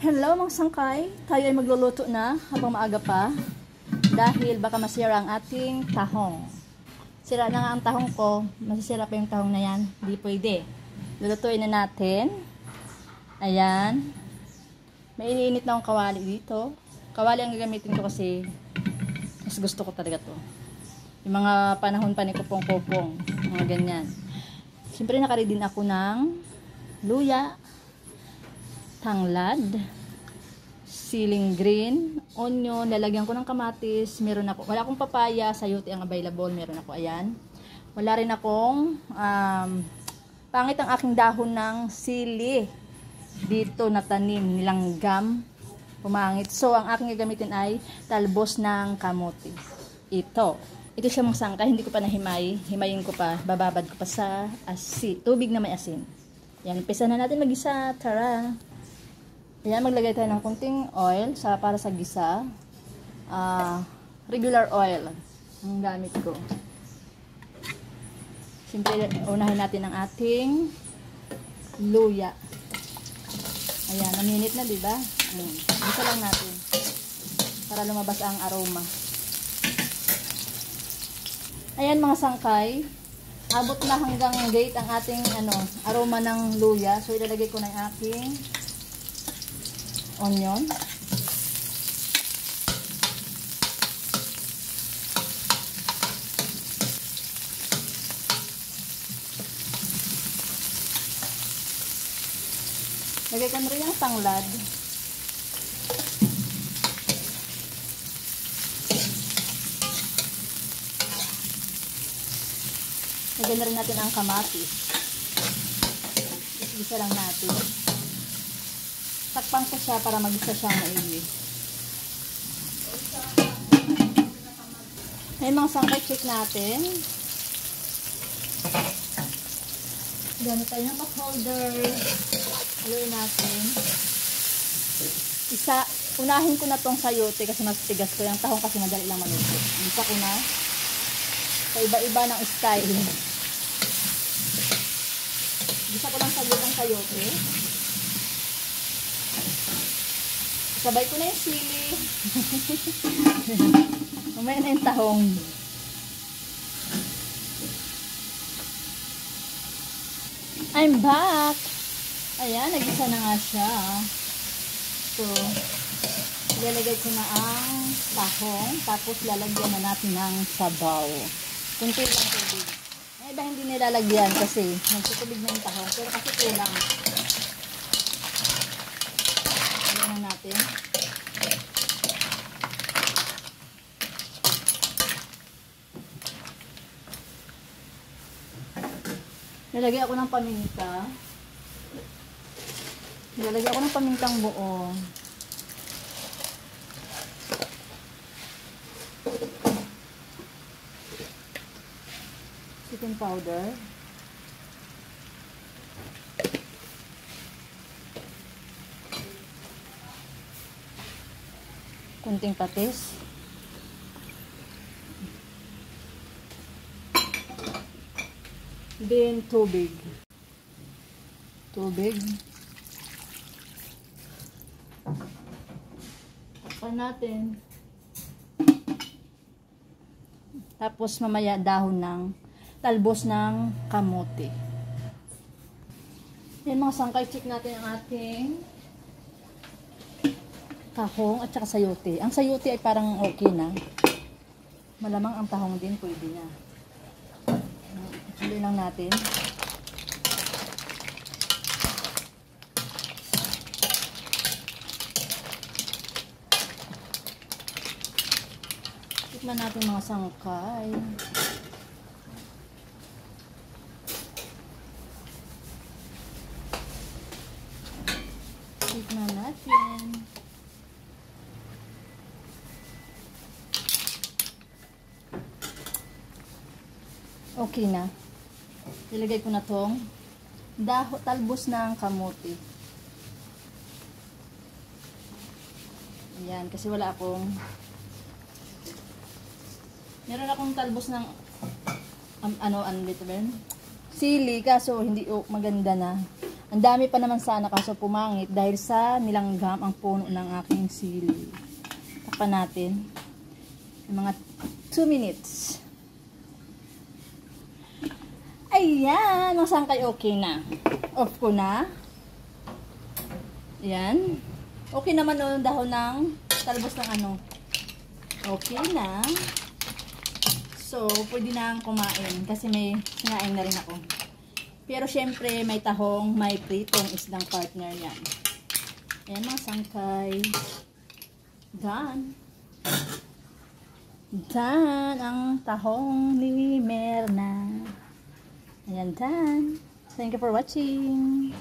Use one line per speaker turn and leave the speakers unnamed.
Hello mga sangkay, tayo ay magluluto na habang maaga pa dahil baka masira ang ating tahong. Sira na nga ang tahong ko, masisira pa yung tahong na yan, di pwede. Lulutuin na natin. Ayan. May iniinit na akong kawali dito. Kawali ang gagamitin ko kasi mas gusto ko talaga to. Yung mga panahon pa ni kupong-kupong, mga ganyan. Siyempre nakaready din ako ng luya, tanglad, siling green, onion, lalagyan ko ng kamatis, meron ako, wala akong papaya, sayote ang available, meron ako, ayan. Wala rin akong, pangit ang aking dahon ng sili, dito na tanim, nilanggam, pumangit. So, ang aking gagamitin ay talbos ng kamote. Ito siya mga sangka, hindi ko pa nahimay, himayin ko pa, bababad ko pa sa tubig na may asin. Yan, umpisa na natin mag-isa, tara! Ayan, maglagay tayo ng kunting oil para sa gisa. Regular oil ang gamit ko. Siyempre, unahin natin ang ating luya. Ayan, naminit na, diba? Gisa lang natin para lumabas ang aroma. Ayan mga sangkay, abot na hanggang gate ang ating aroma ng luya. So, ilalagay ko na yung ating onion. Lagay ko na rin yung tanglad. Lagyan na rin natin ang kamatis. Isa lang natin. Takpan ko siya para mag-isa siya maigi. Ngayon mga sangkay, check natin. Ganito tayo ng pot holder. Haluin natin. Unahin ko na tong sayote kasi mas tigas ko. Yung tahong kasi madali lang maluto. Isa ko na. Iba-iba ng style. Gisa ko lang saglit ang sayote. Sabay ko na yung sili. Mamaya na yung tahong. I'm back! Ayan, nagisa na nga siya. So, ilalagay ko na ang tahong. Tapos lalagyan na natin ng sabaw. Kunti lang tubig. May iba hindi nilalagyan kasi nagtutubig na yung tahong. Pero kasi kulang. Lagyan natin. Nilagay ako ng paminta. Nilagay ako ng pamintang buo. Chicken powder. Kunting patis. Then tubig. Takpan natin. Tapos mamaya dahon ng talbos ng kamote. Yan mga sangkay, check natin ang ating tahong at saka sayote. Ang sayote ay parang okay na. Malamang ang tahong din pwede na. Huli lang natin. Tikman natin mga sangkay. Tikman natin. Okay na. Ilagay ko na tong talbos ng kamote. Ayan, kasi wala akong meron akong talbos ng ano dito ba yun? Sili, kaso hindi maganda na. Ang dami pa naman sana kaso pumangit dahil sa nilanggam ang puno ng aking sili. Takpan natin. Mga 2 minutes. Ayan, ang sangkay okay na. Off ko na. Ayan. Okay naman yung dahon ng talbos ng ano. Okay na. So, pwede na kumain kasi may sinaing na rin ako. Pero syempre, may tahong, may pritong isdang partner yan. Ayan mga sangkay. Done. Done ang tahong ni Merna. Ayan, done. Thank you for watching.